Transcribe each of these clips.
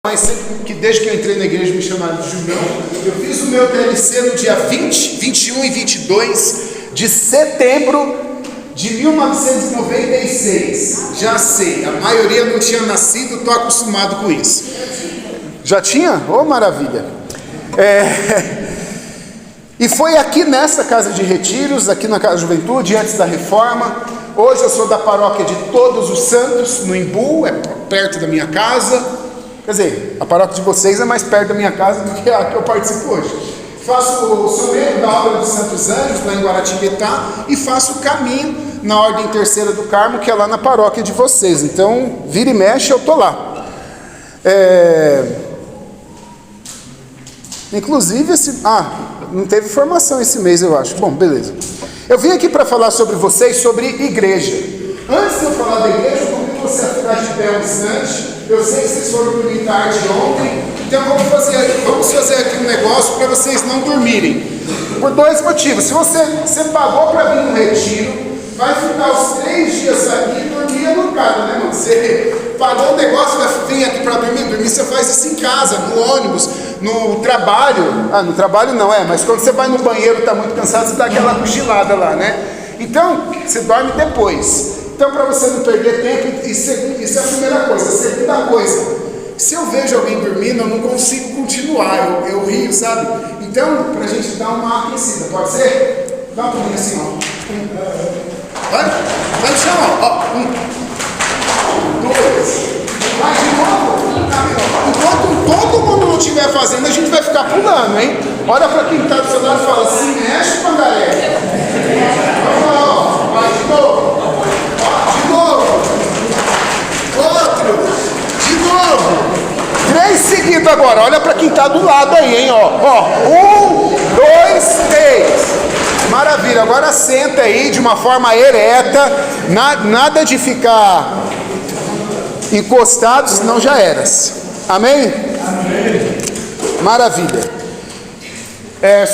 Mas sempre que desde que eu entrei na igreja me chamaram de Julião. Eu fiz o meu TLC no dia 20, 21 e 22 de setembro de 1996. Já sei, a maioria não tinha nascido, estou acostumado com isso. Já tinha? Oh, maravilha! E foi aqui nessa casa de retiros, aqui na Casa da Juventude, antes da reforma. Hoje eu sou da paróquia de Todos os Santos, no Imbu, é perto da minha casa. Quer dizer, a paróquia de vocês é mais perto da minha casa do que a que eu participo hoje. Sou membro da obra dos Santos Anjos, lá em Guaratinguetá, e faço o caminho na Ordem Terceira do Carmo, que é lá na paróquia de vocês. Então, vira e mexe, eu estou lá. Inclusive, não teve formação esse mês, eu acho. Bom, beleza. Eu vim aqui para falar sobre vocês, sobre igreja. Antes de eu falar da igreja, eu convido você a ficar de pé um instante. Eu sei que vocês foram dormir tarde ontem, então vamos fazer aqui um negócio para vocês não dormirem. Por dois motivos. Se você pagou para vir no retiro, vai ficar os 3 dias aqui e dormir alugado, né, mano? Você pagou o negócio, vai vir aqui para dormir. Dormir você faz isso em casa, no ônibus, no trabalho. No trabalho não mas quando você vai no banheiro, está muito cansado, você dá aquela cochilada lá, né? Então, você dorme depois. Então, para você não perder tempo, isso é a primeira coisa. A segunda coisa, se eu vejo alguém dormindo, eu não consigo continuar, eu rio, sabe? Então, para a gente dar uma aquecida, pode ser? Dá um pouquinho assim, ó. Vai no chão, ó. 1, 2, vai de novo. Enquanto todo mundo não estiver fazendo, a gente vai ficar pulando, hein? Olha para quem está do seu lado e fala, se mexe, pangaré. Vai de novo. Outro, de novo, 3 seguidos agora, olha para quem está do lado aí, hein, 1, 2, 3, maravilha, agora senta aí de uma forma ereta, nada de ficar encostado, senão já eras, amém? Amém. Maravilha.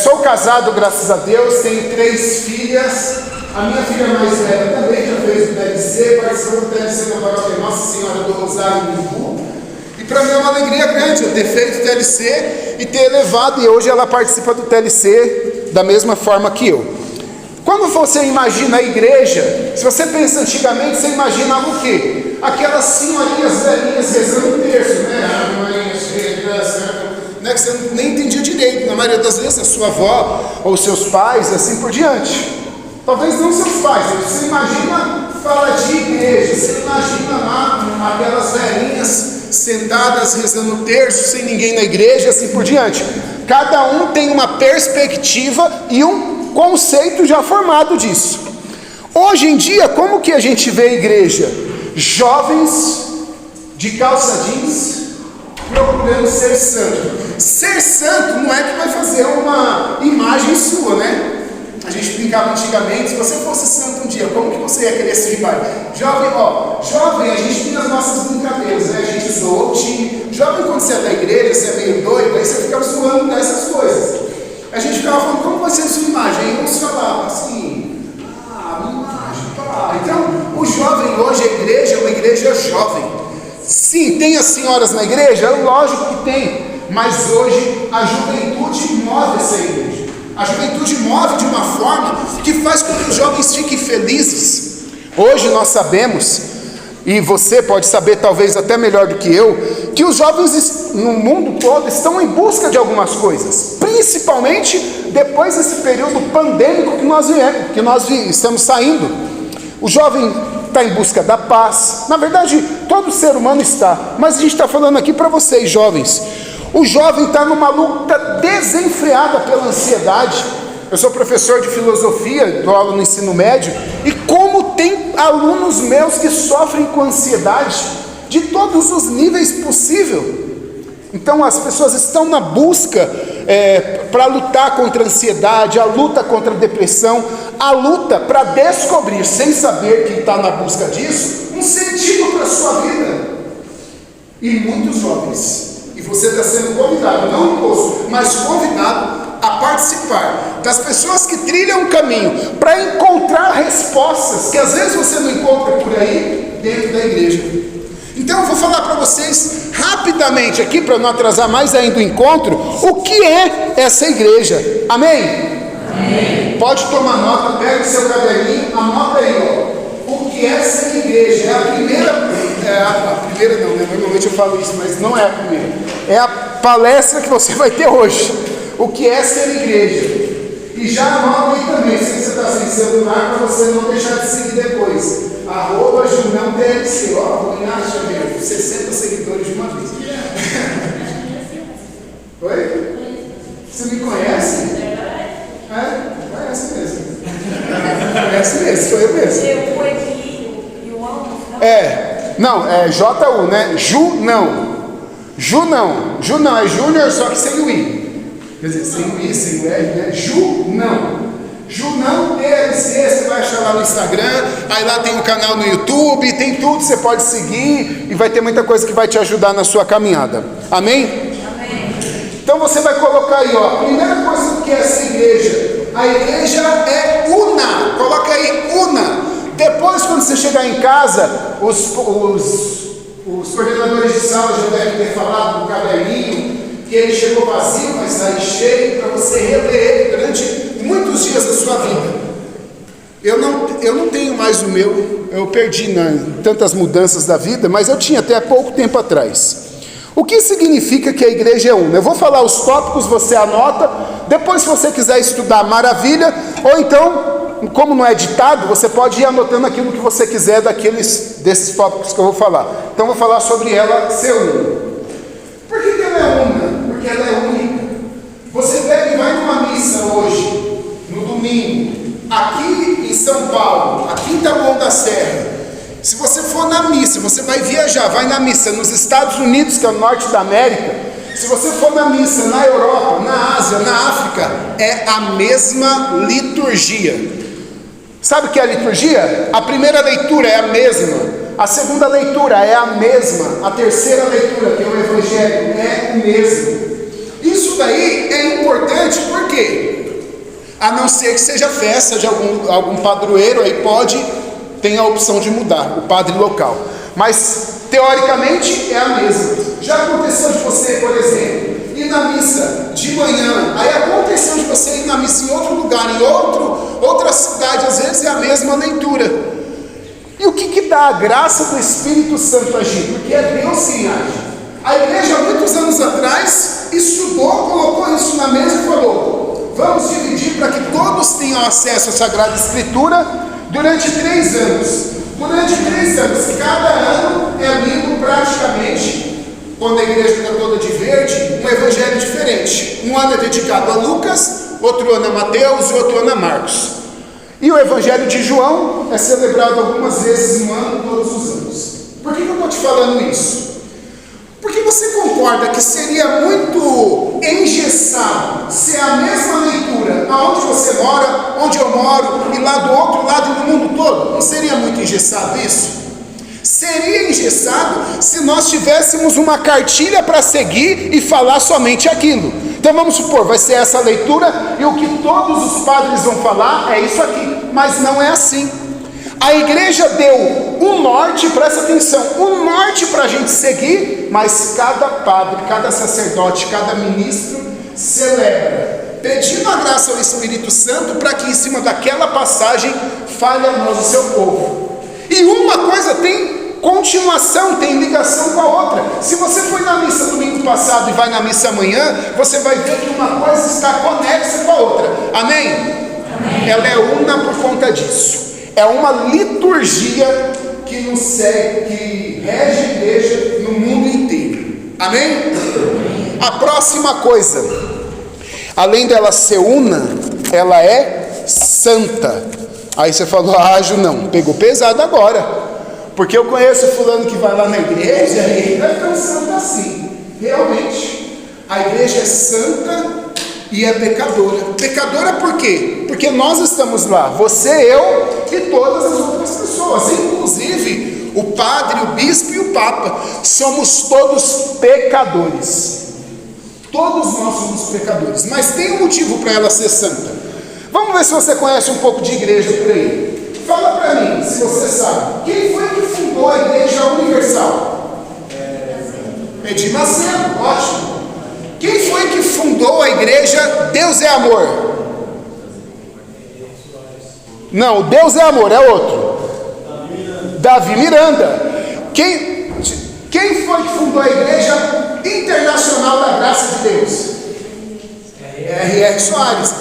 Sou casado, graças a Deus, tenho 3 filhas. A minha filha mais velha também já fez o TLC, participou do TLC na paróquia Nossa Senhora do Rosário no Imbu. E para mim é uma alegria grande eu ter feito o TLC e ter levado, e hoje ela participa do TLC da mesma forma que eu. Quando você imagina a igreja, se você pensa antigamente, você imaginava o quê? Aquelas senhorinhas velhinhas rezando o terço, né? Que você nem entendia direito, na maioria das vezes a sua avó ou seus pais, assim por diante. Talvez não seus pais, você imagina falar de igreja, você imagina lá aquelas velhinhas sentadas rezando o terço, sem ninguém na igreja, assim por diante. Cada um tem uma perspectiva e um conceito já formado disso. Hoje em dia, como que a gente vê a igreja? Jovens de calça jeans procurando ser santo. Ser santo não é que vai fazer uma imagem sua, né? A gente brincava antigamente, se você fosse santo um dia, como que você ia querer ser pai? Jovem, a gente tem as nossas brincadeiras, né? A gente zoou o time. Jovem, quando você é da igreja, você é meio doido, aí você fica zoando dessas coisas. A gente ficava falando, como vai ser a sua imagem? Aí uns falavam assim, minha imagem, pá. Então, o jovem hoje, a igreja é uma igreja jovem. Sim, tem as senhoras na igreja? Lógico que tem, mas hoje a juventude move essa igreja. A juventude move de uma forma que faz com que os jovens fiquem felizes. Hoje nós sabemos, e você pode saber talvez até melhor do que eu, que os jovens no mundo todo estão em busca de algumas coisas, principalmente depois desse período pandêmico que nós estamos saindo. O jovem está em busca da paz, na verdade todo ser humano está, mas a gente está falando aqui para vocês jovens. O jovem está numa luta desenfreada pela ansiedade. Eu sou professor de filosofia, dou aula no ensino médio, e como tem alunos meus que sofrem com ansiedade de todos os níveis possíveis. Então as pessoas estão na busca para lutar contra a ansiedade, a luta contra a depressão, a luta para descobrir, sem saber que está na busca disso, um sentido para a sua vida. E muitos jovens, e você está sendo convidado, não imposto, mas convidado a participar das pessoas que trilham um caminho para encontrar respostas que às vezes você não encontra por aí dentro da igreja. Então eu vou falar para vocês rapidamente aqui, para não atrasar mais ainda o encontro, o que é essa igreja. Amém? Amém. Pode tomar nota, pega o seu caderninho, anota aí, ó. O que é essa igreja? É a primeira não, né? Normalmente eu falo isso, mas não é a primeira. É a palestra que você vai ter hoje. O que é ser igreja? E já anota aí também, se você está sem celular, para você não deixar de seguir depois. @JunãoTLC, ó, vou ganhar 60 seguidores de uma vez. Oi? Você me conhece? Conhece mesmo. Conhece mesmo, sou eu mesmo. Não, é JU, né? Ju não, é Júnior, só que sem o I. Quer dizer, sem o I, sem o R, né? Junão TLC, você vai achar lá no Instagram, aí lá tem um canal no YouTube, tem tudo, você pode seguir e vai ter muita coisa que vai te ajudar na sua caminhada. Amém? Amém. Então você vai colocar aí, ó, a primeira coisa que é essa igreja. A igreja é una, coloca aí, una. Depois, quando você chegar em casa, os coordenadores de sala já devem ter falado no caderninho que ele chegou vazio, mas sai cheio, para você reler ele durante muitos dias da sua vida. Eu não tenho mais o meu, eu perdi tantas mudanças da vida, mas eu tinha até há pouco tempo atrás. O que significa que a igreja é una? Eu vou falar os tópicos, você anota, depois se você quiser estudar, maravilha, ou então, como não é ditado, você pode ir anotando aquilo que você quiser desses tópicos que eu vou falar. Então eu vou falar sobre ela ser una. Por que ela é una? Porque ela é única. Você pega e vai numa missa hoje, no domingo, aqui em São Paulo, aqui em Taboão da Serra. Se você for na missa, você vai viajar, vai na missa nos Estados Unidos, que é o norte da América. Se você for na missa na Europa, na Ásia, na África, é a mesma liturgia. Sabe o que é a liturgia? A primeira leitura é a mesma. A segunda leitura é a mesma. A terceira leitura, que é o Evangelho, é o mesmo. Isso daí é importante, por quê? A não ser que seja festa de algum padroeiro, aí tem a opção de mudar, o padre local. Mas, teoricamente, é a mesma. Já aconteceu de você, por exemplo, ir na missa de manhã, aí aconteceu de você ir na missa em outro lugar, em outra cidade, às vezes é a mesma leitura. E o que dá a graça do Espírito Santo agir? Porque é Deus quem age. A igreja, há muitos anos atrás, estudou, colocou isso na mesa e falou: vamos dividir para que todos tenham acesso à Sagrada Escritura durante 3 anos. Durante 3 anos, cada ano é lido praticamente, quando a igreja está toda de verde, um evangelho diferente. Um ano é dedicado a Lucas, outro ano a Mateus e outro ano a Marcos. E o evangelho de João é celebrado algumas vezes no ano, todos os anos. Por que eu estou te falando isso? Porque você concorda que seria muito engessado ser a mesma leitura aonde você mora, onde eu moro, e lá do outro lado e no mundo todo? Não seria muito engessado isso? Seria engessado se nós tivéssemos uma cartilha para seguir e falar somente aquilo. Então vamos supor, vai ser essa leitura e o que todos os padres vão falar é isso aqui, mas não é assim. A igreja deu um norte, presta atenção, um norte para a gente seguir, mas cada padre, cada sacerdote, cada ministro celebra, pedindo a graça ao Espírito Santo para que em cima daquela passagem fale a nós, o seu povo. E uma coisa tem continuação, tem ligação com a outra. Se você foi na missa domingo passado e vai na missa amanhã, você vai ver que uma coisa está conexa com a outra. Amém? Amém. Ela é una por conta disso. É uma liturgia que nos segue, que rege a igreja no mundo inteiro. Amém? A próxima coisa, além dela ser una, ela é santa. Aí você falou, Ju, não, pegou pesado agora. Porque eu conheço fulano que vai lá na igreja e ele não é tão santo assim. Realmente, a igreja é santa e é pecadora. Pecadora por quê? Porque nós estamos lá, você, eu e todas as outras pessoas, inclusive o padre, o bispo e o papa. Somos todos pecadores. Todos nós somos pecadores, mas tem um motivo para ela ser santa. Vamos ver se você conhece um pouco de igreja por aí. Fala para mim, se você sabe, quem foi que fundou a Igreja Universal? Edir Macedo, ótimo. Quem foi que fundou a igreja Deus é Amor? Não, Deus é Amor, é outro. Davi Miranda. Quem foi que fundou a igreja Internacional da Graça de Deus? R.R. Soares.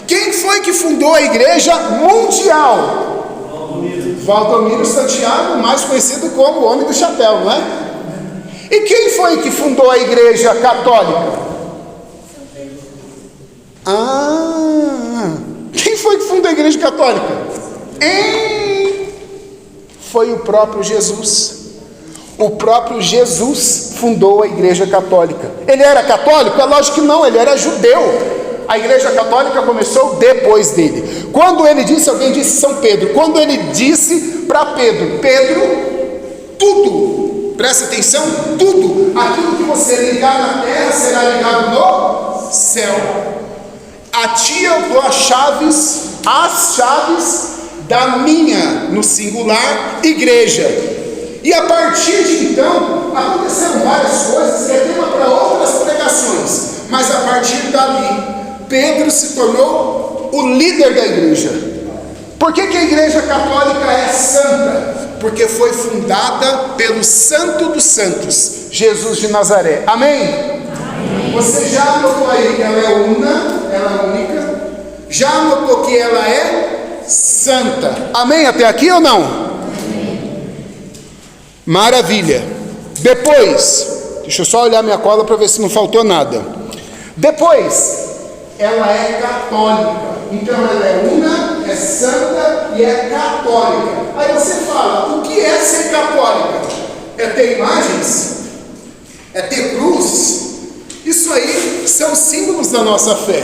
Quem foi que fundou a igreja mundial? Valdomiro Santiago, mais conhecido como o Homem do Chapéu, não é? E quem foi que fundou a igreja católica? Quem foi que fundou a igreja católica? Foi o próprio Jesus. O próprio Jesus fundou a igreja católica. Ele era católico? É lógico que não, ele era judeu. A igreja católica começou depois dele. Quando ele disse, alguém disse São Pedro, quando ele disse para Pedro, tudo, presta atenção, tudo, aquilo que você ligar na terra será ligado no céu. A ti eu dou as chaves da minha, no singular, igreja. E a partir de então, aconteceram várias coisas, que é tema para outras pregações, mas a partir dali, Pedro se tornou o líder da igreja. Por que a igreja católica é santa? Porque foi fundada pelo Santo dos Santos, Jesus de Nazaré. Amém? Amém. Você já notou aí que ela é una, ela é única? Já notou que ela é santa? Amém? Até aqui ou não? Maravilha. Depois, deixa eu só olhar minha cola para ver se não faltou nada. Depois, ela é católica. Então ela é una, é santa e é católica. Aí você fala, o que é ser católica? É ter imagens? É ter cruz? Isso aí são símbolos da nossa fé.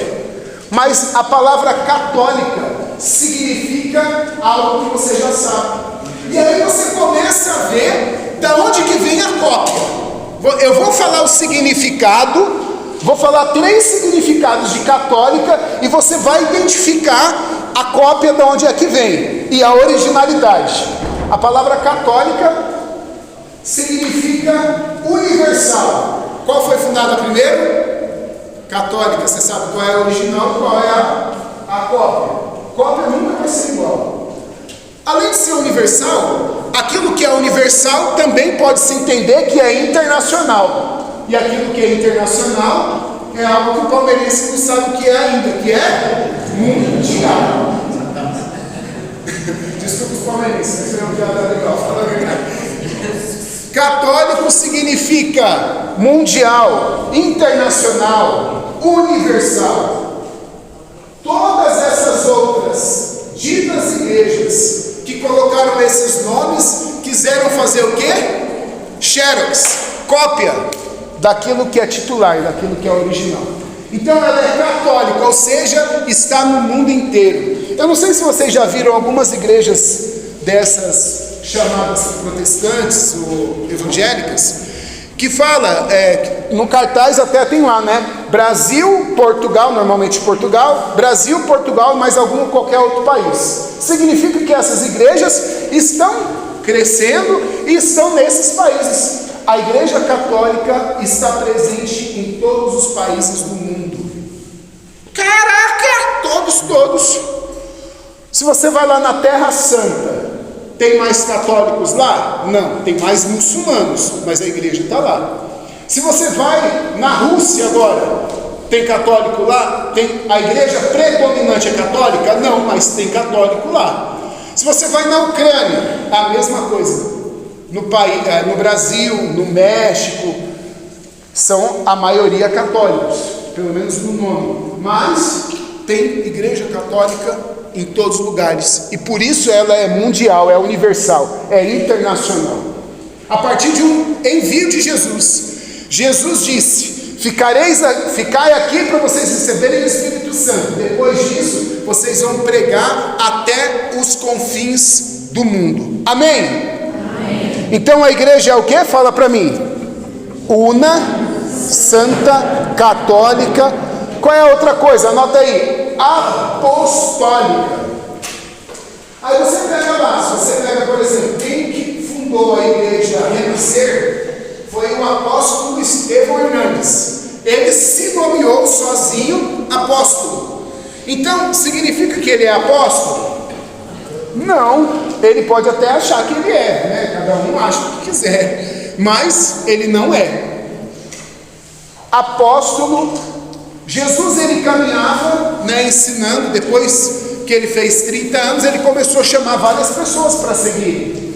Mas a palavra católica significa algo que você já sabe. E aí você começa a ver da onde que vem a cópia. Eu vou falar o significado, vou falar 3 significados de católica e você vai identificar a cópia de onde é que vem e a originalidade. A palavra católica significa universal. Qual foi fundada primeiro? Católica. Você sabe qual é a original, qual é a cópia. Cópia nunca vai ser igual. Além de ser universal, aquilo que é universal também pode se entender que é internacional. E aquilo que é internacional é algo que o palmeirense não sabe o que é ainda, que é mundial. Desculpa os palmeirenses, isso é uma piada legal, fala a verdade. Católico significa mundial, internacional, universal. Todas essas outras ditas igrejas que colocaram esses nomes, quiseram fazer o quê? Xerox, cópia daquilo que é titular, daquilo que é original. Então ela é católica, ou seja, está no mundo inteiro. Eu não sei se vocês já viram algumas igrejas dessas chamadas protestantes ou evangélicas, que fala, no cartaz até tem lá, né? Brasil, Portugal, normalmente Portugal, Brasil, Portugal, mais qualquer outro país. Significa que essas igrejas estão crescendo e estão nesses países. A igreja católica está presente em todos os países do mundo. Caraca! Todos. Se você vai lá na Terra Santa, tem mais católicos lá? Não, tem mais muçulmanos, mas a igreja está lá. Se você vai na Rússia agora, tem católico lá? A igreja predominante é católica? Não, mas tem católico lá. Se você vai na Ucrânia, a mesma coisa. No Brasil, no México, são a maioria católicos, pelo menos no nome. Mas tem igreja católica em todos os lugares, e por isso ela é mundial, é universal, é internacional. A partir de um envio de Jesus disse: ficai aqui para vocês receberem o Espírito Santo. Depois disso, vocês vão pregar até os confins do mundo. Amém? Amém. Então a igreja é o que? Fala para mim. Una, santa, católica. Qual é a outra coisa? Anota aí. Apostólica. Aí você pega lá, se você pega, por exemplo, quem que fundou a igreja Renascer, foi foi o apóstolo Estevão Hernandes. Ele se nomeou sozinho apóstolo. Então, significa que ele é apóstolo? Não, ele pode até achar que ele é, né? Cada um acha o que quiser, mas ele não é. Apóstolo, Jesus ele caminhava, né, ensinando. Depois que ele fez 30 anos, ele começou a chamar várias pessoas para seguir.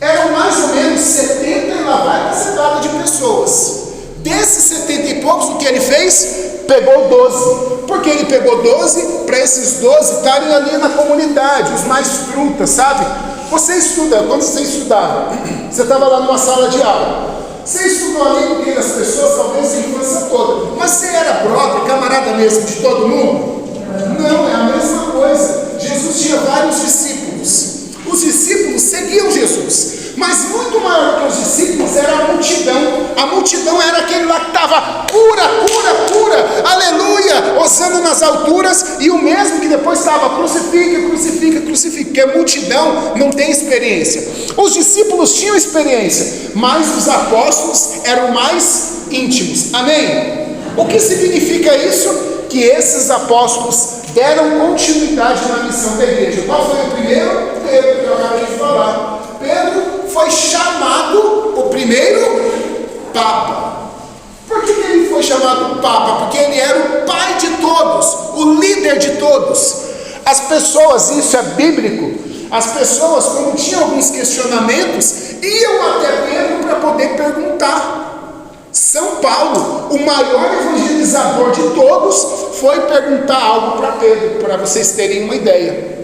Eram mais ou menos 70 e lá vai cacetada de pessoas. Desses 70 e poucos, o que ele fez? Pegou 12. Por que ele pegou 12? Para esses 12 estarem ali na comunidade, os mais frutas, sabe? Você estuda, quando você estudava, você estava lá numa sala de aula, você estudou ali com aquelas pessoas, talvez a infância toda, mas você era brother, camarada mesmo de todo mundo? Não, é a mesma coisa. Jesus tinha vários discípulos. Os discípulos seguiam Jesus, mas muito maior que os discípulos era a multidão. A multidão era aquele lá que estava cura, cura, cura, aleluia, osando nas alturas, e o mesmo que depois estava crucifica, crucifica, crucifica, porque a multidão não tem experiência. Os discípulos tinham experiência, mas os apóstolos eram mais íntimos, amém? O que significa isso? Que esses apóstolos deram continuidade na missão da igreja. Qual foi o primeiro? Pedro, que eu acabei de falar. Pedro foi chamado o primeiro Papa. Por que ele foi chamado Papa? Porque ele era o pai de todos, o líder de todos. As pessoas, isso é bíblico, as pessoas, quando tinham alguns questionamentos, iam até Pedro para poder perguntar. São Paulo, o maior evangelizador de todos, foi perguntar algo para Pedro, para vocês terem uma ideia.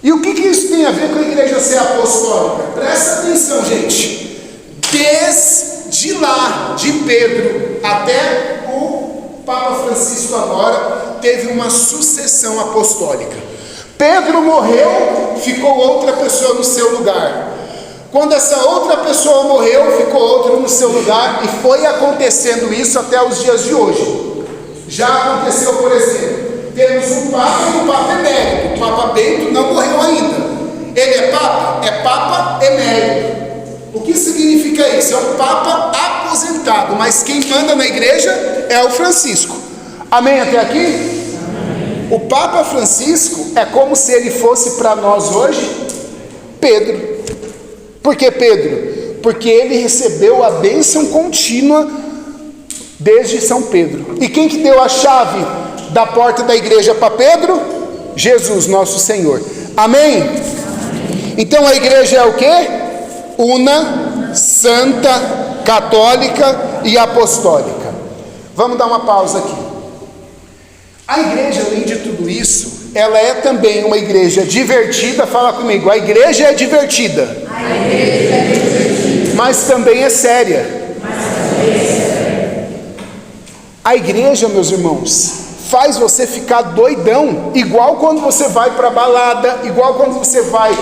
E o que isso tem a ver com a igreja ser apostólica? Presta atenção, gente. Desde lá, de Pedro até o Papa Francisco agora, teve uma sucessão apostólica. Pedro morreu, ficou outra pessoa no seu lugar. Quando essa outra pessoa morreu, ficou outro no seu lugar, e foi acontecendo isso até os dias de hoje. Já aconteceu, por exemplo, temos um Papa e um Papa emérito. O Papa Bento não morreu ainda. Ele é Papa? É Papa emérito. O que significa isso? É um Papa aposentado, mas quem manda na igreja é o Francisco. Amém até aqui? Amém. O Papa Francisco é como se ele fosse para nós hoje Pedro. Por que Pedro? Porque ele recebeu a bênção contínua desde São Pedro. E quem que deu a chave da porta da igreja para Pedro? Jesus, nosso Senhor. Amém? Então a igreja é o quê? Una, santa, católica e apostólica. Vamos dar uma pausa aqui. A igreja, além de tudo isso, ela é também uma igreja divertida. Fala comigo, a igreja é divertida. A igreja é divertida. Mas também é séria. A igreja, meus irmãos, faz você ficar doidão, igual quando você vai para balada, igual quando você vai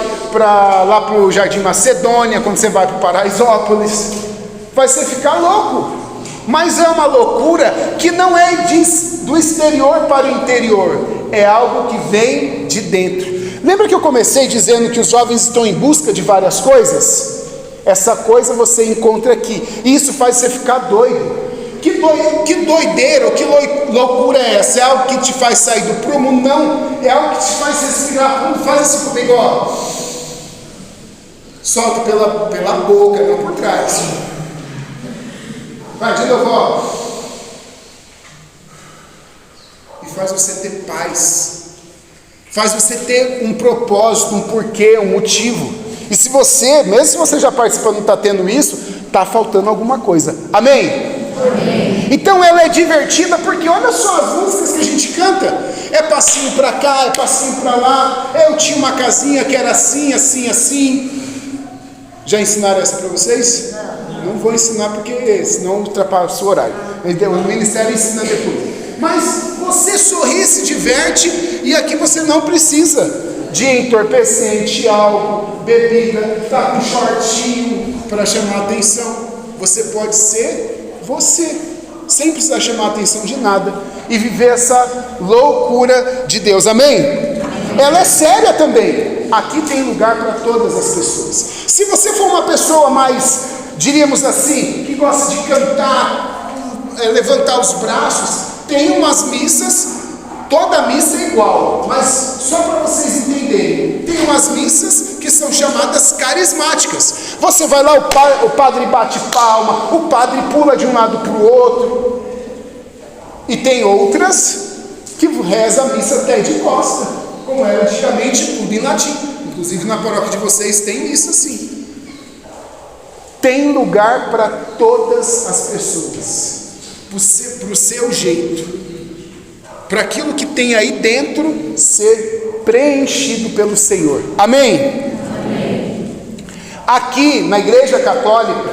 lá para o Jardim Macedônia, quando você vai para Paraisópolis, faz você ficar louco. Mas é uma loucura que não é do exterior para o interior, é algo que vem de dentro. Lembra que eu comecei dizendo que os jovens estão em busca de várias coisas? Essa coisa você encontra aqui, e isso faz você ficar doido. Que doideira, que loucura é essa? É algo que te faz sair do prumo? Não, é algo que te faz respirar fundo. Faz assim comigo, ó. Solta pela boca, não por trás. Vai de novo, ó. E faz você ter paz. Faz você ter um propósito, um porquê, um motivo. E se você, mesmo se você já participou e não está tendo isso, está faltando alguma coisa. Amém? Amém? Então ela é divertida porque olha só as músicas que a gente canta. É passinho para cá, é passinho para lá. Eu tinha uma casinha que era assim, assim, assim. Já ensinaram essa para vocês? Não vou ensinar porque senão ultrapassa o horário. O ministério ensina depois. Mas você sorri, se diverte, e aqui você não precisa de entorpecente, álcool, bebida, tá com shortinho para chamar a atenção. Você pode ser você, sem precisar chamar a atenção de nada, e viver essa loucura de Deus. Amém? Ela é séria também. Aqui tem lugar para todas as pessoas. Se você for uma pessoa mais diríamos assim, que gosta de cantar, levantar os braços. Tem umas missas, toda missa é igual, mas só para vocês entenderem, tem umas missas que são chamadas carismáticas. Você vai lá, o padre bate palma, o padre pula de um lado para o outro. E tem outras que reza a missa até de costa, como era antigamente, tudo em latim. Inclusive na paróquia de vocês tem isso assim. Tem lugar para todas as pessoas, para o seu jeito, para aquilo que tem aí dentro ser preenchido pelo Senhor. Amém? Amém. Aqui na Igreja Católica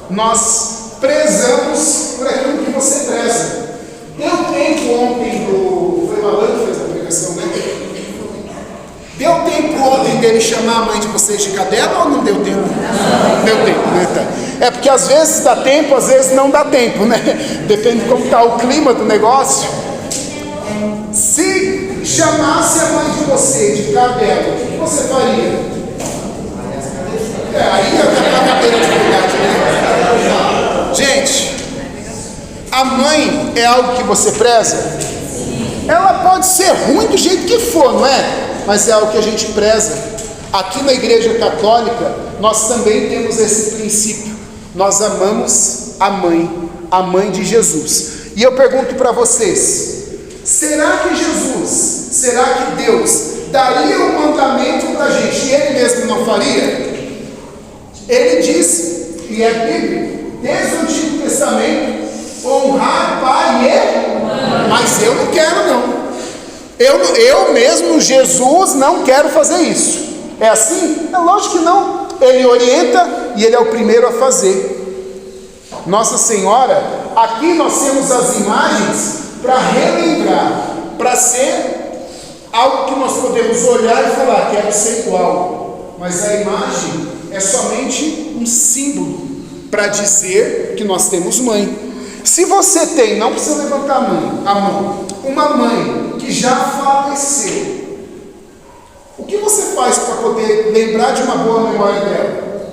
nós prezamos por aquilo que você preza. Deu tempo ontem foi o Alan que fez a pregação, né? Deu tempo ontem dele chamar a mãe de vocês de cadela ou não deu tempo? Não deu tempo, né? É porque às vezes dá tempo, às vezes não dá tempo, né? Depende de como está o clima do negócio. Se chamasse a mãe de você de cadela, o que você faria? Aí ia ter uma cadeira de verdade, né? Gente, a mãe é algo que você preza? Ela pode ser ruim do jeito que for, não é? Mas é algo que a gente preza. Aqui na Igreja Católica, nós também temos esse princípio. Nós amamos a mãe de Jesus. E eu pergunto para vocês, será que Jesus, será que Deus daria um mandamento para a gente e Ele mesmo não faria? Ele disse, e é bíblico, desde o Antigo Testamento, honrar pai e mãe. Mas eu não quero não. Eu mesmo, Jesus, não quero fazer isso. É assim? É lógico que não. Ele orienta e Ele é o primeiro a fazer. Nossa Senhora, aqui nós temos as imagens para relembrar, para ser algo que nós podemos olhar e falar, quero ser igual. Mas a imagem é somente um símbolo para dizer que nós temos mãe. Se você tem, não precisa levantar a mão, uma mãe que já faleceu, o que você faz para poder lembrar de uma boa memória dela?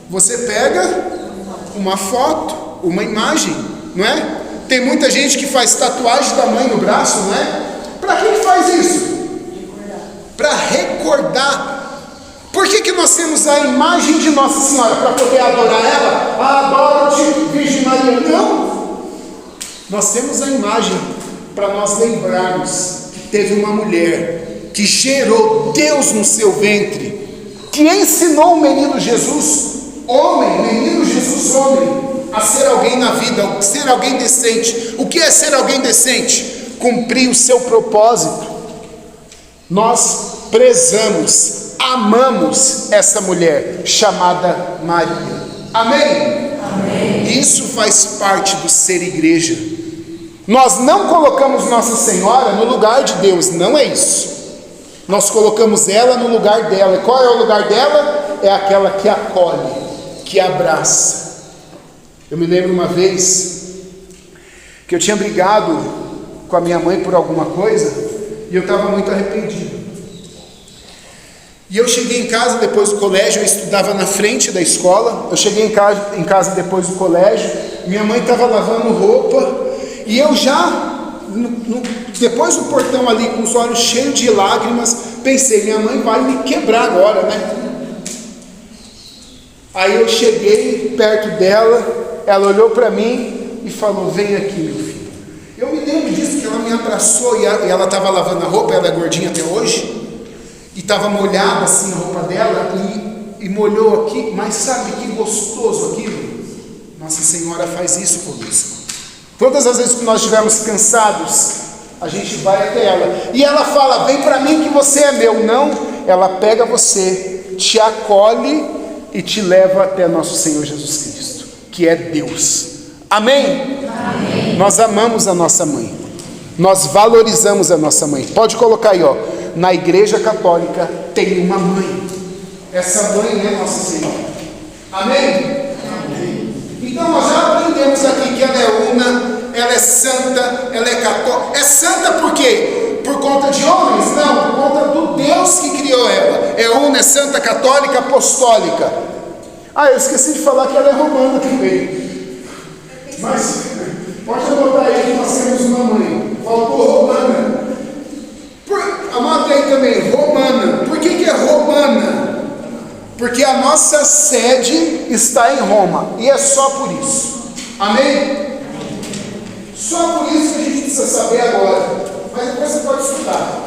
Você pega uma foto, uma imagem, não é? Tem muita gente que faz tatuagem da mãe no braço, não é? Para que faz isso? Para recordar. Por que nós temos a imagem de Nossa Senhora? Para poder adorar ela? Adoro-te, Virgem Maria. Não! Nós temos a imagem para nós lembrarmos que teve uma mulher que gerou Deus no seu ventre, que ensinou o menino Jesus, menino Jesus homem, a ser alguém na vida, ser alguém decente. O que é ser alguém decente? Cumprir o seu propósito. Nós prezamos, amamos essa mulher chamada Maria. Amém? Amém. Isso faz parte do ser igreja. Nós não colocamos Nossa Senhora no lugar de Deus, não é isso. Nós colocamos ela no lugar dela. E qual é o lugar dela? É aquela que acolhe, que abraça. Eu me lembro uma vez que eu tinha brigado com a minha mãe por alguma coisa e eu estava muito arrependido. E eu cheguei em casa depois do colégio, eu estudava na frente da escola. Eu cheguei em casa depois do colégio, minha mãe estava lavando roupa e eu já, depois do portão ali, com os olhos cheios de lágrimas, pensei, minha mãe vai me quebrar agora, né? Aí eu cheguei perto dela, ela olhou para mim e falou, vem aqui, meu filho. Eu me lembro disso, que ela me abraçou e ela estava lavando a roupa, ela é gordinha até hoje, e estava molhada assim a roupa dela, e molhou aqui, mas sabe que gostoso aquilo? Nossa Senhora faz isso conosco. Todas as vezes que nós estivermos cansados, a gente vai até ela, e ela fala, vem para mim que você é meu. Não, ela pega você, te acolhe e te leva até nosso Senhor Jesus Cristo, que é Deus. Amém? Amém. Nós amamos a nossa mãe, nós valorizamos a nossa mãe. Pode colocar aí, ó, na Igreja Católica tem uma mãe, essa mãe é Nossa Senhora. Amém? Amém. Então nós já aprendemos aqui que ela é una, ela é santa, ela é católica. É santa por quê? Por conta de homens? Não, por conta do Deus que criou ela. É una, é santa, católica, apostólica. Ah, eu esqueci de falar que ela é romana também. Mas pode anotar aí que nós temos uma mãe. Faltou romana. Anota aí também, romana. Por que é romana? Porque a nossa sede está em Roma. E é só por isso. Amém? Só por isso que a gente precisa saber agora. Mas depois você pode estudar.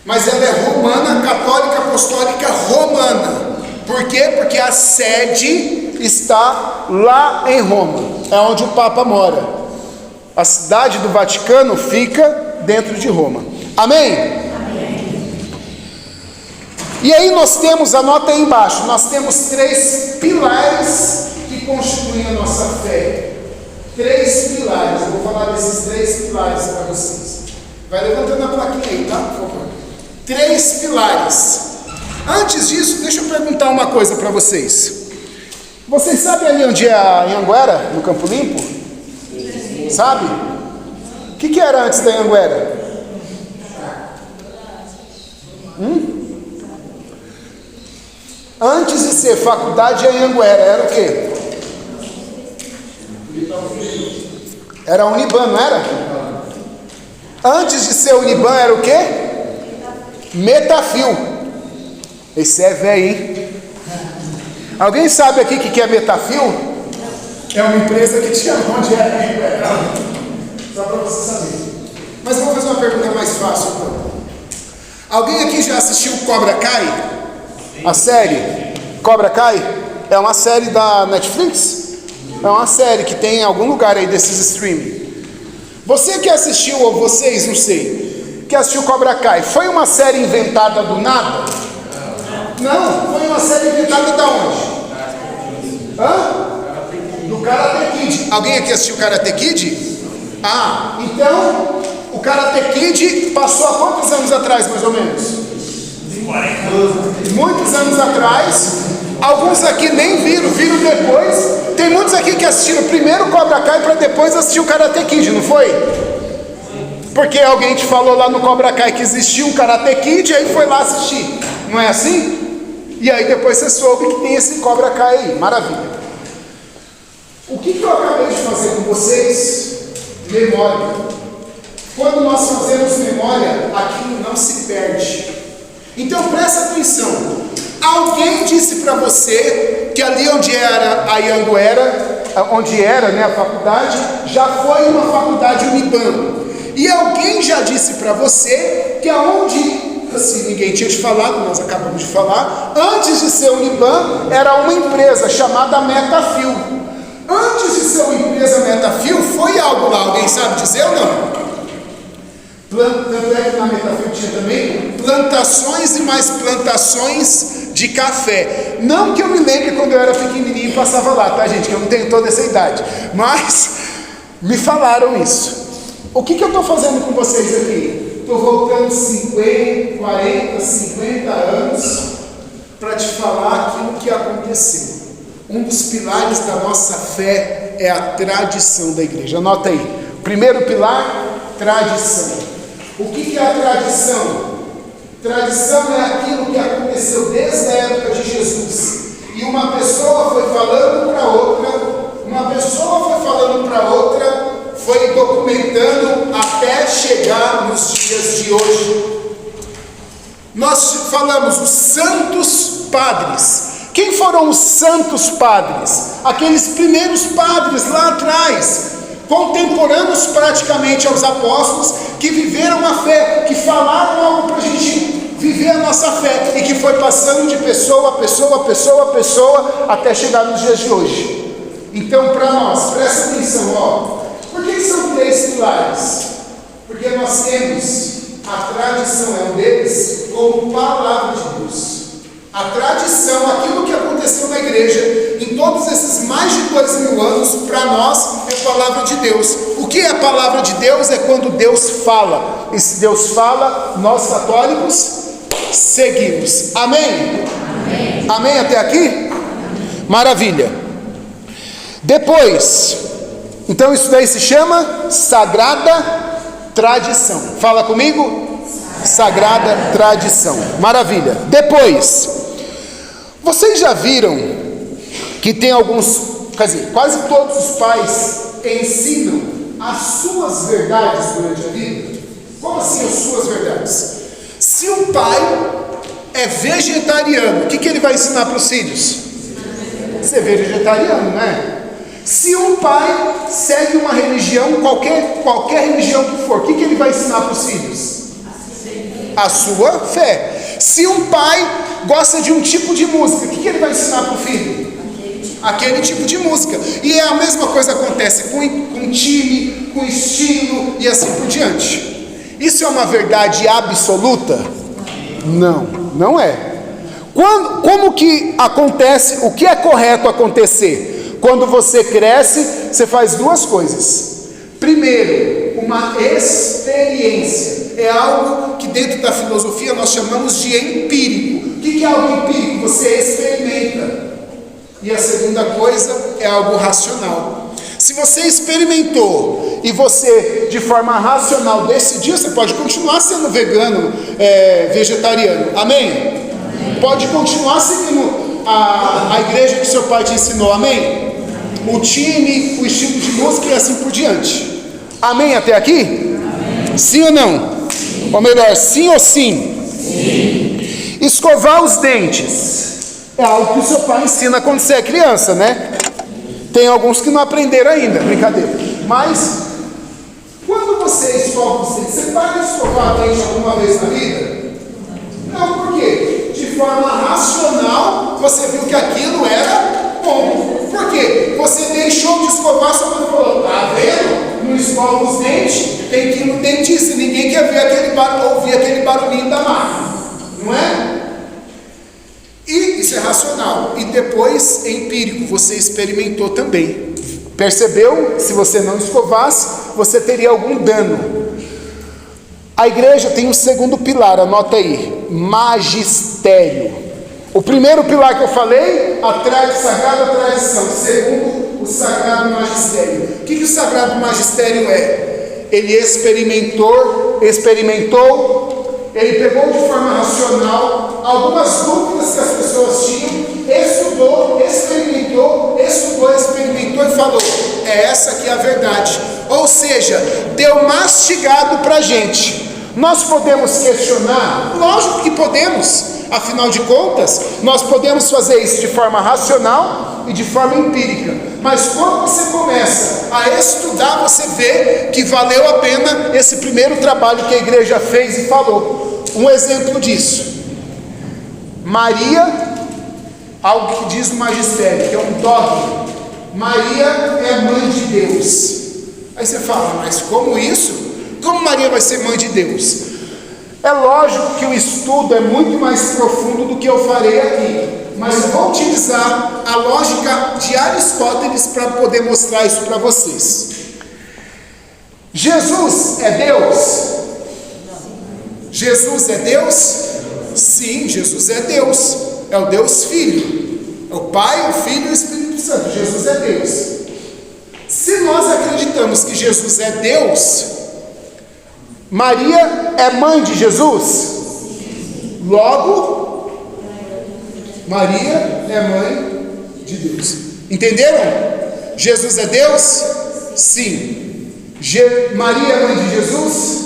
Mas ela é romana, católica, apostólica romana. Por quê? Porque a sede está lá em Roma. É onde o Papa mora. A cidade do Vaticano fica dentro de Roma. Amém? Amém. E aí nós temos, anota aí embaixo, nós temos 3 pilares que constituem a nossa fé. 3 pilares. Eu vou falar desses 3 pilares para vocês. Vai levantando a plaquinha aí, tá? Por favor. 3 pilares. Antes disso, deixa eu perguntar uma coisa para vocês. Vocês sabem ali onde é a Anhanguera, no Campo Limpo? Sabe? O que era antes da Anhanguera? Antes de ser faculdade de Anhanguera, era o quê? Era a Uniban, não era? Antes de ser Uniban, era o quê? Metafil. Esse é velho, hein? Alguém sabe aqui o que é Metafil? É uma empresa que tinha onde era. Só para você saber. Mas eu vou fazer uma pergunta mais fácil, então. Alguém aqui já assistiu Cobra Kai? A série Cobra Kai? É uma série da Netflix? É uma série que tem em algum lugar aí desses streaming. Você que assistiu, ou vocês, não sei, que assistiu Cobra Kai, foi uma série inventada do nada? Não, foi uma série inventada da onde? Do Karate Kid. Alguém aqui assistiu Karate Kid? Ah, então o Karate Kid passou há quantos anos atrás, mais ou menos? 40 anos. Muitos anos atrás. Alguns aqui nem viram depois. Tem muitos aqui que assistiram primeiro Cobra Kai para depois assistir o Karate Kid, não foi? Porque alguém te falou lá no Cobra Kai que existia um Karate Kid, aí foi lá assistir. Não é assim? E aí depois você soube que tem esse Cobra Kai aí. Maravilha. O que eu acabei de fazer com vocês? Memória. Quando nós fazemos memória, aquilo não se perde. Então presta atenção. Alguém disse para você que ali onde era a Anhanguera, onde era, né, a faculdade, já foi uma faculdade Uniban. E alguém já disse para você que aonde, assim, ninguém tinha te falado, nós acabamos de falar, antes de ser Uniban, era uma empresa chamada Metafil. Antes de ser uma empresa Metafil, foi algo lá, alguém sabe dizer ou não? Tanto é que na Metafil tinha também plantações e mais plantações de café. Não que eu me lembre quando eu era pequenininho e passava lá, tá, gente? Que eu não tenho toda essa idade. Mas me falaram isso. O que eu estou fazendo com vocês aqui? Estou voltando 50, 40, 50 anos para te falar aquilo que aconteceu. Um dos pilares da nossa fé é a tradição da igreja. Anota aí. Primeiro pilar, tradição. O que é a tradição? Tradição é aquilo que aconteceu desde a época de Jesus. E uma pessoa foi falando para outra, foi documentando até chegar nos dias de hoje. Nós falamos os santos padres. Quem foram os santos padres? Aqueles primeiros padres lá atrás, contemporâneos praticamente aos apóstolos, que viveram a fé, que falaram algo para a gente viver a nossa fé, e que foi passando de pessoa a pessoa, até chegar nos dias de hoje. Então, para nós, presta atenção, por que são 3 pilares? Porque nós temos a tradição, é um deles, como palavra de Deus. A tradição, aquilo que aconteceu na igreja em todos esses mais de 2000 anos, para nós é palavra de Deus. O que é a palavra de Deus? É quando Deus fala. E se Deus fala, nós católicos seguimos. Amém? Amém, Amém até aqui? Maravilha. Depois, então isso daí se chama sagrada tradição. Fala comigo? Sagrada tradição. Maravilha. Depois, Vocês já viram que tem alguns, quer dizer, quase todos os pais ensinam as suas verdades durante a vida? Como assim as suas verdades? Se um pai é vegetariano, o que ele vai ensinar para os filhos? Ser vegetariano, né? Se um pai segue uma religião, qualquer religião que for, o que ele vai ensinar para os filhos? A sua fé. Se um pai gosta de um tipo de música, o que ele vai ensinar para o filho? Aquele tipo de música. E é a mesma coisa que acontece com time, com estilo e assim por diante. Isso é uma verdade absoluta? Não, não é. Como que acontece, o que é correto acontecer? Quando você cresce, você faz duas coisas. Primeiro, uma experiência. É algo que dentro da filosofia nós chamamos de empírico. O que é algo empírico? Você experimenta. E a segunda coisa é algo racional. Se você experimentou e você de forma racional decidiu, você pode continuar sendo vegano, vegetariano. Amém? Pode continuar seguindo a igreja que seu pai te ensinou. Amém? O time, o estilo de música e assim por diante. Amém até aqui? Amém. Sim ou não? Sim. Ou melhor, sim ou sim? Sim. Escovar os dentes é algo que o seu pai ensina quando você é criança, né? Tem alguns que não aprenderam ainda, brincadeira. Mas quando você escova os dentes, você vai escovar o dente alguma vez na vida? Não, por quê? De forma racional, você viu que aquilo era bom. Por quê? Você deixou de escovar, só que falou, tá vendo? Não escova os dentes, tem que ir no dentista. Ninguém quer ver ouvir aquele barulhinho da máquina, não é? E isso é racional. E depois, empírico, você experimentou também. Percebeu? Se você não escovasse, você teria algum dano. A igreja tem um segundo pilar, anota aí: magistério. O primeiro pilar que eu falei, a sagrada tradição. Segundo, o sagrado magistério. O que o sagrado magistério é? Ele experimentou, ele pegou de forma racional algumas dúvidas que as pessoas tinham, estudou, experimentou e falou, é essa aqui a verdade. Ou seja, deu mastigado para a gente. Nós podemos questionar? Lógico que podemos. Afinal de contas, nós podemos fazer isso de forma racional e de forma empírica. Mas quando você começa a estudar, você vê que valeu a pena esse primeiro trabalho que a igreja fez e falou. Um exemplo disso: Maria, algo que diz o magistério, que é um dogma. Maria é mãe de Deus. Aí você fala, mas como isso? Como Maria vai ser mãe de Deus? É lógico que o estudo é muito mais profundo do que eu farei aqui, mas eu vou utilizar a lógica de Aristóteles para poder mostrar isso para vocês. Jesus é Deus? Jesus é Deus? Sim, Jesus é Deus. É o Deus Filho. É o Pai, o Filho e o Espírito Santo. Jesus é Deus. Se nós acreditamos que Jesus é Deus, Maria é mãe de Jesus? Logo, Maria é mãe de Deus. Entenderam? Jesus é Deus? Sim. Maria é mãe de Jesus?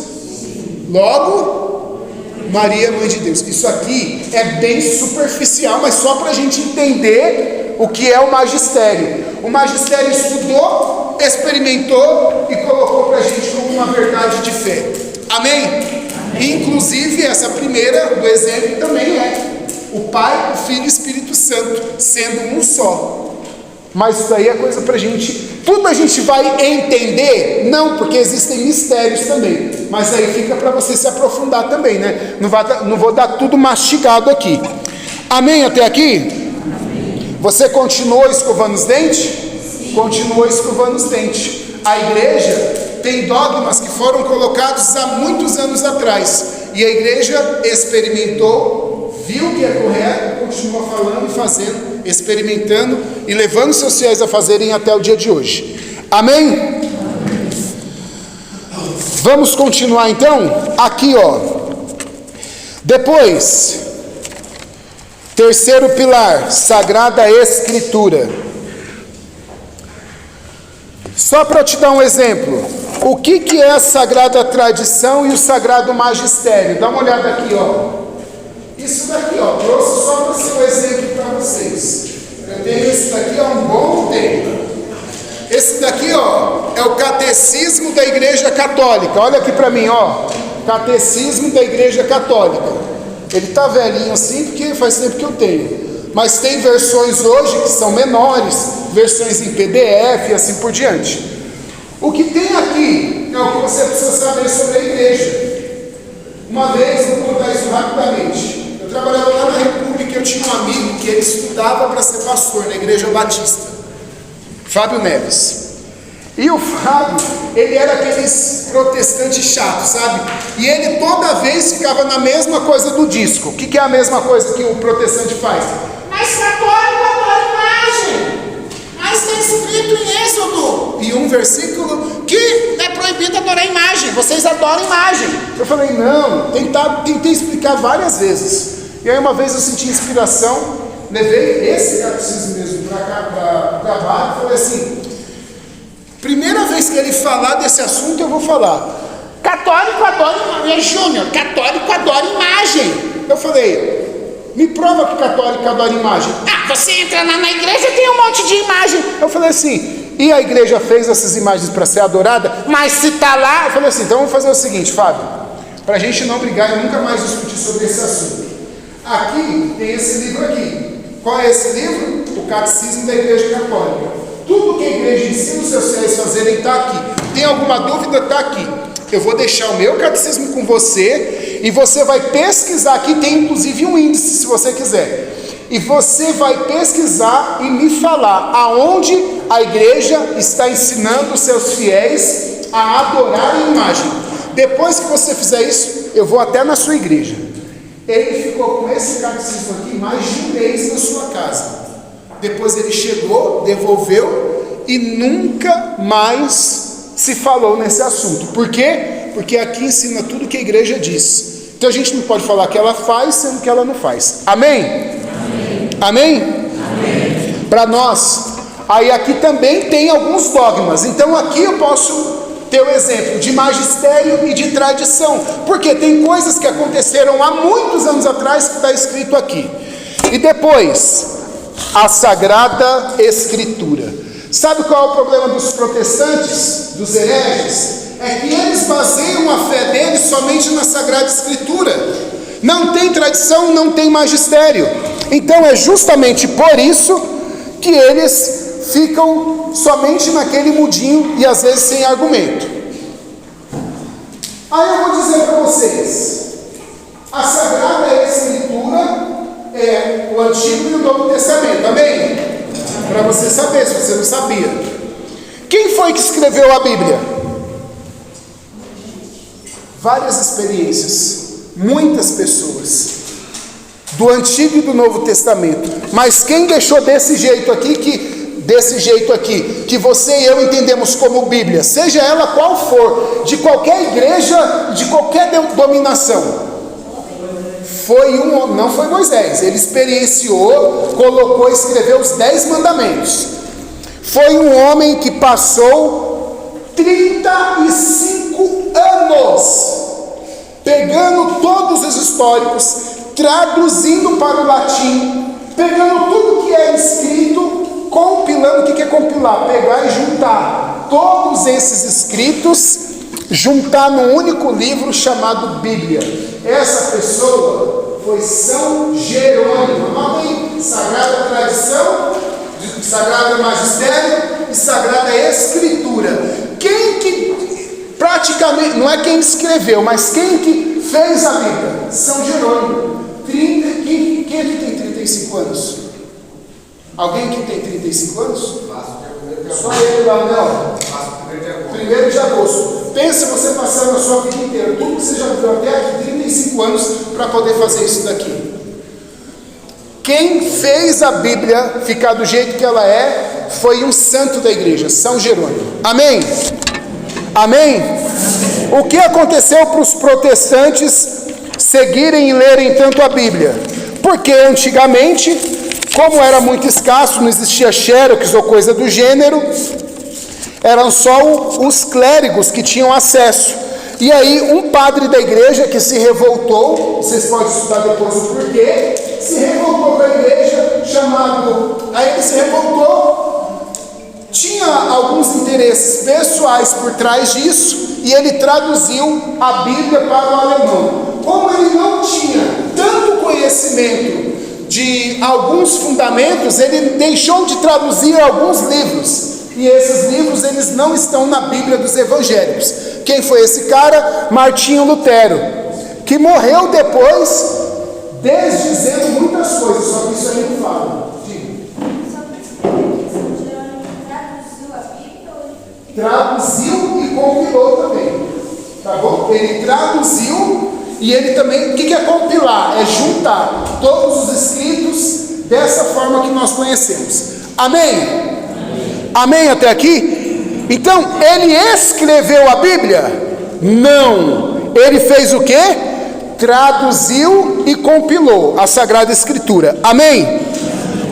Logo, Maria é mãe de Deus. Isso aqui é bem superficial, mas só para a gente entender o que é o magistério. O magistério estudou, experimentou e colocou para a gente como uma verdade de fé. Amém? Inclusive essa primeira do exemplo também é o Pai, o Filho e o Espírito Santo sendo um só. Mas isso daí é coisa pra gente. Tudo a gente vai entender? Não, porque existem mistérios também. Mas aí fica para você se aprofundar também, né? Não vou dar tudo mastigado aqui. Amém até aqui? Amém. Você continuou escovando os dentes? Sim. Continuou escovando os dentes. A igreja tem dogmas que foram colocados há muitos anos atrás, e a igreja experimentou, viu que é correto, continua falando e fazendo, experimentando e levando seus fiéis a fazerem até o dia de hoje. Amém? Vamos continuar então? Aqui ó, depois Terceiro pilar, Sagrada Escritura. Só para te dar um exemplo, o que é a Sagrada Tradição e o Sagrado Magistério? Dá uma olhada aqui, ó. Isso daqui, ó, trouxe só para ser um exemplo para vocês. Eu tenho esse daqui há um bom tempo. Esse daqui, ó, é o Catecismo da Igreja Católica. Olha aqui para mim, ó. Catecismo da Igreja Católica. Ele tá velhinho assim porque faz tempo que eu tenho. Mas tem versões hoje que são menores, versões em PDF e assim por diante. O que tem aqui é o que você precisa saber sobre a igreja. Uma vez, vou contar isso rapidamente. Eu trabalhava lá na República e eu tinha um amigo que ele estudava para ser pastor na Igreja Batista, Fábio Neves. E o Fábio, ele era aqueles protestantes chatos, sabe? E ele toda vez ficava na mesma coisa do disco. O que é a mesma coisa que o protestante faz? Mas católico adora imagem. Mas está escrito em Êxodo. E um versículo que é proibido adorar imagem. Vocês adoram imagem. Eu falei, não, tentei explicar várias vezes. E aí uma vez eu senti inspiração, levei esse catecismo mesmo para cá, para o trabalho, e falei assim, primeira vez que ele falar desse assunto, eu vou falar. Católico adora imagem. Júnior, católico adora imagem. Eu falei, me prova que católico adora imagem. Ah, você entra lá na igreja e tem um monte de imagem. Eu falei assim, e a igreja fez essas imagens para ser adorada? Mas se está lá... Eu falei assim, então vamos fazer o seguinte, Fábio, para a gente não brigar e nunca mais discutir sobre esse assunto. Aqui tem esse livro aqui. Qual é esse livro? O Catecismo da Igreja Católica. Tudo que a igreja ensina os seus fiéis a fazerem está aqui. Tem alguma dúvida? Está aqui. Eu vou deixar o meu catecismo com você e você vai pesquisar aqui, tem inclusive um índice se você quiser. E você vai pesquisar e me falar aonde a igreja está ensinando os seus fiéis a adorar a imagem. Depois que você fizer isso, eu vou até na sua igreja. Ele ficou com esse catecismo aqui mais de um mês na sua casa. Depois ele chegou, devolveu e nunca mais se falou nesse assunto. Por quê? Porque aqui ensina tudo que a igreja diz. Então a gente não pode falar que ela faz, sendo que ela não faz. Amém? Amém? Amém? Amém. Para nós. Aí aqui também tem alguns dogmas. Então aqui eu posso ter o exemplo de magistério e de tradição. Porque tem coisas que aconteceram há muitos anos atrás que está escrito aqui. E depois... a Sagrada Escritura. Sabe qual é o problema dos protestantes, dos hereges? É que eles baseiam a fé deles somente na Sagrada Escritura. Não tem tradição, não tem magistério. Então é justamente por isso que eles ficam somente naquele mudinho e às vezes sem argumento. Aí eu vou dizer para vocês, a Sagrada Escritura é o Antigo e o Novo Testamento, amém? Para você saber, se você não sabia. Quem foi que escreveu a Bíblia? Várias experiências, muitas pessoas, do Antigo e do Novo Testamento. Mas quem deixou desse jeito aqui, que você e eu entendemos como Bíblia, seja ela qual for, de qualquer igreja, de qualquer denominação, não foi Moisés. Ele experienciou, colocou, escreveu os 10 mandamentos. Foi um homem que passou 35 anos pegando todos os históricos, traduzindo para o latim, pegando tudo que é escrito, compilando. O que é compilar? Pegar e juntar todos esses escritos, juntar num único livro chamado Bíblia. Essa pessoa foi São Jerônimo. Amém? Sagrada Tradição, Sagrado Magistério e Sagrada Escritura. Quem que praticamente, não é quem escreveu, mas quem que fez a Bíblia? São Jerônimo. Quem aqui tem 35 anos? Alguém que tem 35 anos? Só ele lá, não. 1º de agosto. Pensa você passando a sua vida inteira, tudo que você já viveu até aqui, 35 anos, para poder fazer isso daqui. Quem fez a Bíblia ficar do jeito que ela é, foi um santo da igreja, São Jerônimo. Amém? Amém? O que aconteceu para os protestantes seguirem e lerem tanto a Bíblia? Porque antigamente, como era muito escasso, não existia xerox ou coisa do gênero, eram só os clérigos que tinham acesso. E aí um padre da igreja que se revoltou, vocês podem estudar depois o porquê, se revoltou com a igreja, aí ele se revoltou, tinha alguns interesses pessoais por trás disso, e ele traduziu a Bíblia para o alemão. Como ele não tinha tanto conhecimento de alguns fundamentos, ele deixou de traduzir alguns livros. E esses livros, eles não estão na Bíblia dos evangélicos. Quem foi esse cara? Martinho Lutero, que morreu depois, desdizendo muitas coisas, só que isso aí não fala. Traduziu e compilou também, tá bom? Ele traduziu e ele também, o que é compilar? É juntar todos os escritos dessa forma que nós conhecemos. Amém? Amém até aqui? Então, ele escreveu a Bíblia? Não. Ele fez o quê? Traduziu e compilou a Sagrada Escritura. Amém?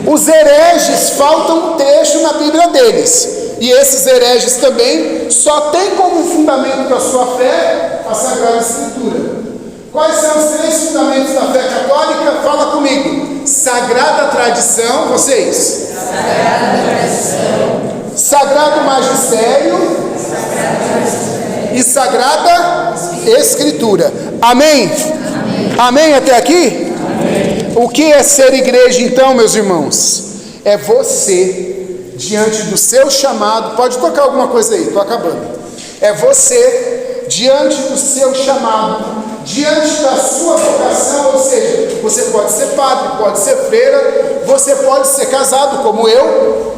Os hereges, faltam um trecho na Bíblia deles. E esses hereges também só têm como fundamento da sua fé a Sagrada Escritura. Quais são os 3 fundamentos da fé católica? Fala comigo. Sagrada tradição, vocês? Sagrada tradição. Sagrado magistério e Sagrada Escritura. Amém? Amém até aqui? Amém. O que é ser igreja então, meus irmãos? É você, diante do seu chamado, pode tocar alguma coisa aí, estou acabando. É você, diante do seu chamado, diante da sua vocação, ou seja, você pode ser padre, pode ser freira, você pode ser casado como eu.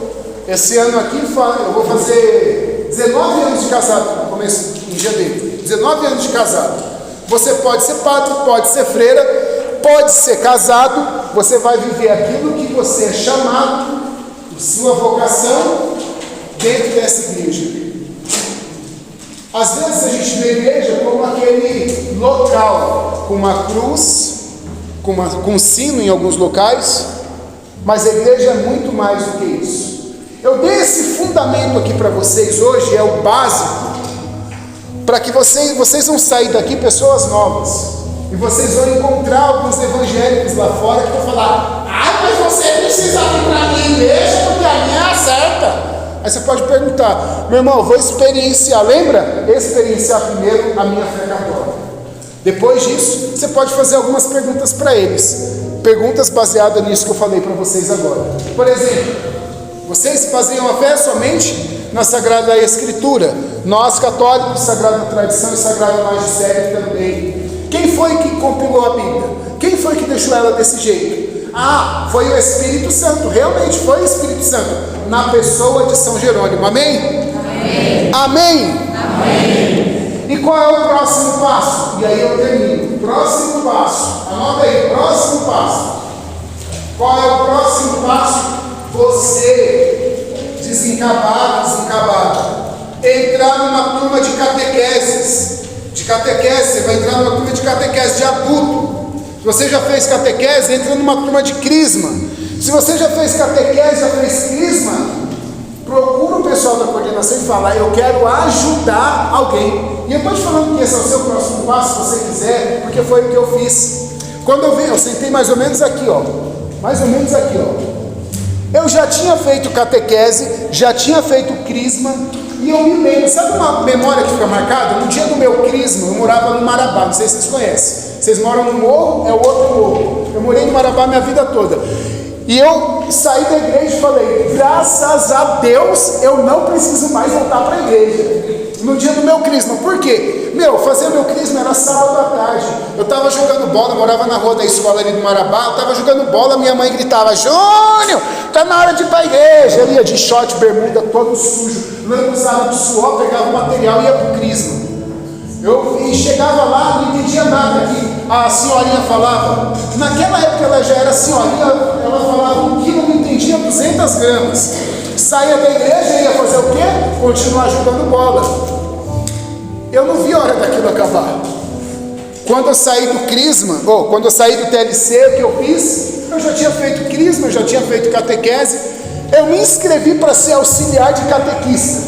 Esse ano aqui eu vou fazer 19 anos de casado, no começo, em janeiro, 19 anos de casado. Você pode ser padre, pode ser freira, pode ser casado, você vai viver aquilo que você é chamado, sua vocação, dentro dessa igreja. Às vezes a gente vê a igreja como aquele local, com uma cruz, com um sino em alguns locais, mas a igreja é muito mais do que isso. Eu dei esse fundamento aqui para vocês hoje, é o básico, para que vocês vão sair daqui pessoas novas, e vocês vão encontrar alguns evangélicos lá fora que vão falar: mas você precisa vir para a minha igreja porque a minha é certa. Aí você pode perguntar: meu irmão, vou experienciar, lembra? Experienciar primeiro a minha fé católica. Depois disso, você pode fazer algumas perguntas para eles, perguntas baseadas nisso que eu falei para vocês agora. Por exemplo, vocês baseiam a fé somente na Sagrada Escritura. Nós católicos, Sagrada Tradição e Sagrado Magistério também. Quem foi que compilou a Bíblia? Quem foi que deixou ela desse jeito? Foi o Espírito Santo. Realmente foi o Espírito Santo, na pessoa de São Jerônimo. Amém? Amém? Amém? Amém. E qual é o próximo passo? E aí eu termino. Próximo passo. Anota aí, próximo passo. Qual é o próximo passo? Você, desencabado, entrar numa turma de catequeses. Você vai entrar numa turma de catequese de adulto. Se você já fez catequese, entra numa turma de crisma. Se você já fez catequese, já fez crisma, procura o pessoal da coordenação e fala: eu quero ajudar alguém. E eu estou te falando que esse é o seu próximo passo, se você quiser, porque foi o que eu fiz. Quando eu vim, eu sentei mais ou menos aqui, ó. Eu já tinha feito catequese, já tinha feito crisma, e eu me lembro, sabe uma memória que fica marcada? No dia do meu crisma, eu morava no Marabá, não sei se vocês conhecem. Vocês moram no morro, é o outro morro. Eu morei no Marabá minha vida toda. E eu saí da igreja e falei: graças a Deus, eu não preciso mais voltar para a igreja. No dia do meu crisma. Por quê? Fazer meu crisma era sábado à tarde. Eu estava jogando bola, eu morava na rua da escola ali do Marabá. Eu estava jogando bola, minha mãe gritava: Júnior, tá na hora de ir para a igreja. Eu ia de short, bermuda, todo sujo, lambuzado de suor, pegava o material e ia para o crisma. Eu chegava lá, não entendia nada que a senhorinha falava. Naquela época ela já era senhorinha, ela falava 1 quilo, eu não entendia 200 gramas. Saía da igreja e ia fazer o quê? Continuar jogando bola. Eu não vi a hora daquilo acabar. quando eu saí do Crisma, ou quando eu saí do TLC, o que eu fiz? Eu já tinha feito Crisma, eu já tinha feito catequese, eu me inscrevi para ser auxiliar de catequista.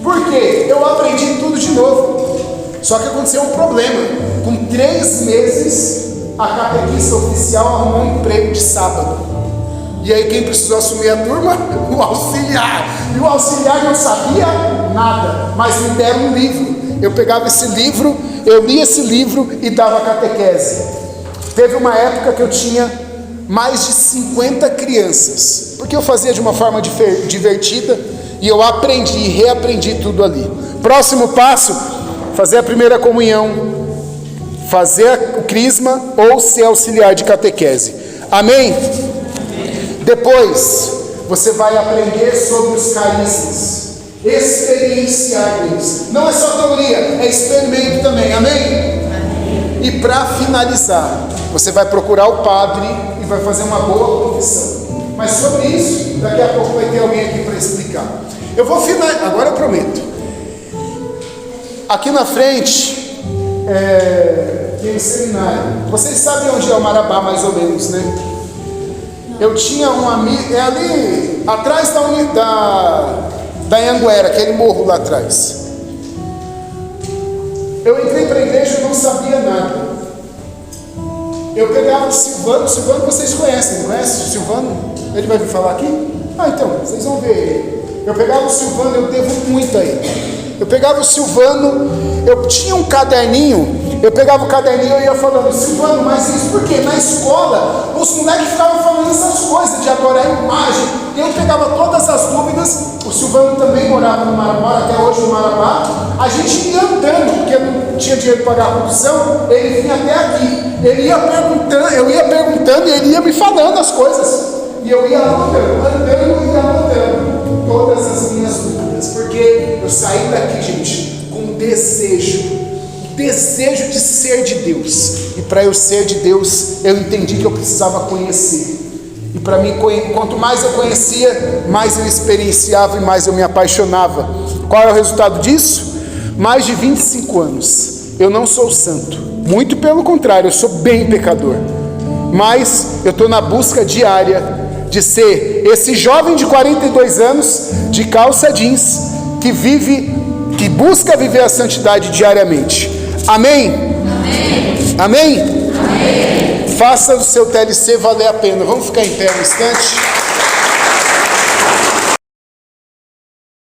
Por quê? Eu aprendi tudo de novo. Só que aconteceu um problema. Com 3 meses, a catequista oficial arrumou um emprego de sábado. E aí quem precisou assumir a turma? O auxiliar. E o auxiliar não sabia nada, mas me deram um livro. Eu pegava esse livro, eu lia esse livro e dava catequese. Teve uma época que eu tinha mais de 50 crianças, porque eu fazia de uma forma divertida, e eu aprendi e reaprendi tudo ali. Próximo passo, fazer a primeira comunhão, fazer o crisma ou ser auxiliar de catequese. Amém? Depois, você vai aprender sobre os carismas, experienciar eles. Não é só teoria, é experimento também. Amém? E para finalizar, você vai procurar o padre e vai fazer uma boa confissão. Mas sobre isso, daqui a pouco vai ter alguém aqui para explicar. Eu vou finalizar, agora eu prometo. Aqui na frente tem um seminário. Vocês sabem onde é o Marabá, mais ou menos, né? Eu tinha um amigo, é ali atrás da Anhanguera, aquele morro lá atrás. Eu entrei para a igreja e não sabia nada. Eu pegava o Silvano vocês conhecem, não conhece o Silvano? Ele vai vir falar aqui? Então, vocês vão ver ele. Eu pegava o Silvano, eu devo muito a ele. Eu pegava o Silvano, eu tinha um caderninho, eu pegava o caderninho e ia falando, Silvano, mas isso por quê? Na escola, os moleques ficavam falando essas coisas de adorar a imagem, e eu pegava todas as dúvidas. O Silvano também morava no Marabá, até hoje no Marabá. A gente ia andando, porque eu não tinha dinheiro para pagar a condução, ele vinha até aqui, ele ia perguntando, eu ia perguntando e ele ia me falando as coisas, e eu ia anotando todas as minhas dúvidas, porque eu saí daqui, gente, com um desejo de ser de Deus, e para eu ser de Deus, eu entendi que eu precisava conhecer, e para mim, quanto mais eu conhecia, mais eu experienciava e mais eu me apaixonava. Qual é o resultado disso? Mais de 25 anos, eu não sou santo, muito pelo contrário, eu sou bem pecador, mas eu estou na busca diária de ser esse jovem de 42 anos, de calça jeans, que busca viver a santidade diariamente. Amém? Amém? Amém? Amém. Faça o seu TLC valer a pena. Vamos ficar em pé um instante.